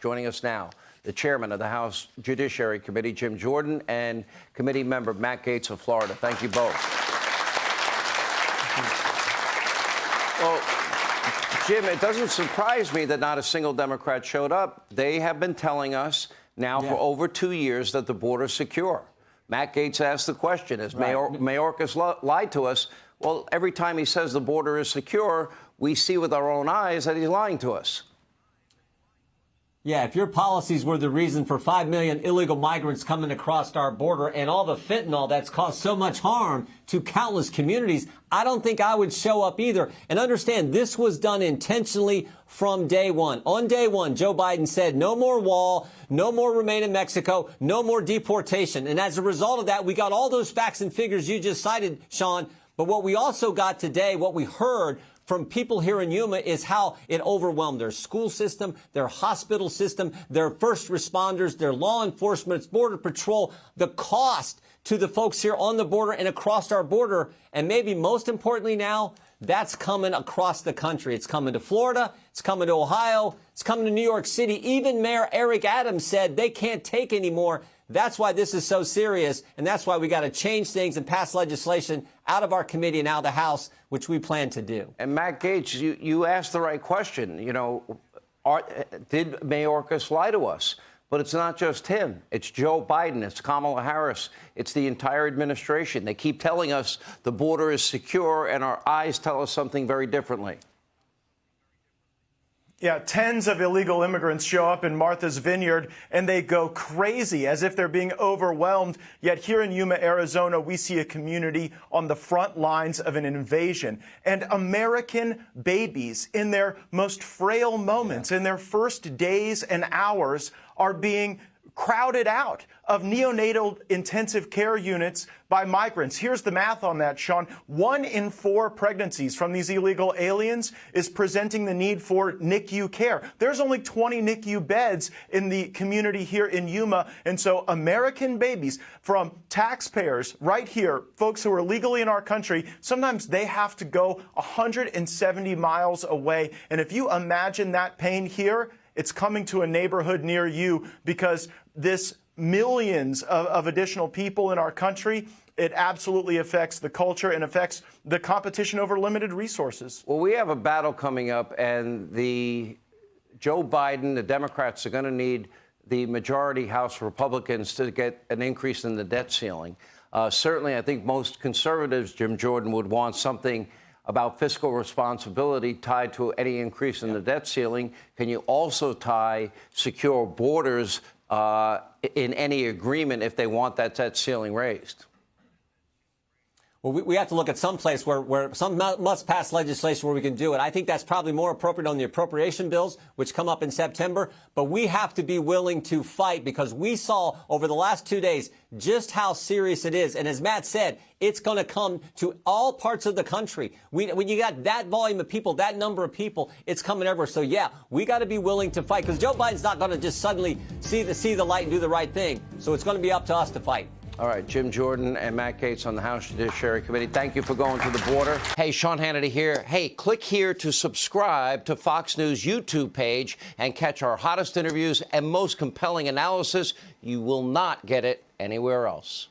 Joining us now, the chairman of the House Judiciary Committee, Jim Jordan, and committee member Matt Gaetz of Florida. Thank you both. Well, Jim, it doesn't surprise me that not a single Democrat showed up. They have been telling us now for over 2 years that the border is secure. Matt Gaetz asked the question, has Mayorkas lied to us? Well, every time he says the border is secure, we see with our own eyes that he's lying to us. Yeah, if your policies were the reason for 5 million illegal migrants coming across our border and all the fentanyl that's caused so much harm to countless communities, I don't think I would show up either. And understand, this was done intentionally from day one. On day one, Joe Biden said no more wall, no more remain in Mexico, no more deportation. And as a result of that, we got all those facts and figures you just cited, Sean. But what we also got today, what we heard from people here in Yuma, is how it overwhelmed their school system, their hospital system, their first responders, their law enforcement, border patrol, the cost to the folks here on the border and across our border. And maybe most importantly now, that's coming across the country. It's coming to Florida. It's coming to Ohio. It's coming to New York City. Even Mayor Eric Adams said they can't take anymore. That's why this is so serious, and that's why we got to change things and pass legislation out of our committee and out of the House, which we plan to do. And Matt Gaetz, you asked the right question. You know, did Mayorkas lie to us? But it's not just him. It's Joe Biden. It's Kamala Harris. It's the entire administration. They keep telling us the border is secure, and our eyes tell us something very differently. Yeah, tens of illegal immigrants show up in Martha's Vineyard and they go crazy as if they're being overwhelmed. Yet here in Yuma, Arizona, we see a community on the front lines of an invasion. And American babies in their most frail moments, in their first days and hours, are being crowded out of neonatal intensive care units by migrants. Here's the math on that, Sean. 1 in 4 pregnancies from these illegal aliens is presenting the need for NICU care. There's only 20 NICU beds in the community here in Yuma. And so American babies from taxpayers right here, folks who are legally in our country, sometimes they have to go 170 miles away. And if you imagine that pain here, it's coming to a neighborhood near you because this millions of additional people in our country, it absolutely affects the culture and affects the competition over limited resources. Well, we have a battle coming up, and Joe Biden, the Democrats, are going to need the majority House Republicans to get an increase in the debt ceiling. Certainly, I think most conservatives, Jim Jordan, would want something about fiscal responsibility tied to any increase in the debt ceiling. Can you also tie secure borders in any agreement if they want that debt ceiling raised? Well, we have to look at some place where some must pass legislation where we can do it. I think that's probably more appropriate on the appropriation bills, which come up in September. But we have to be willing to fight because we saw over the last 2 days just how serious it is. And as Matt said, it's going to come to all parts of the country. When you got that volume of people, that number of people, it's coming everywhere. So, yeah, we got to be willing to fight because Joe Biden's not going to just suddenly see the light and do the right thing. So it's going to be up to us to fight. All right, Jim Jordan and Matt Gaetz on the House Judiciary Committee. Thank you for going to the border. Hey, Sean Hannity here. Hey, click here to subscribe to Fox News YouTube page and catch our hottest interviews and most compelling analysis. You will not get it anywhere else.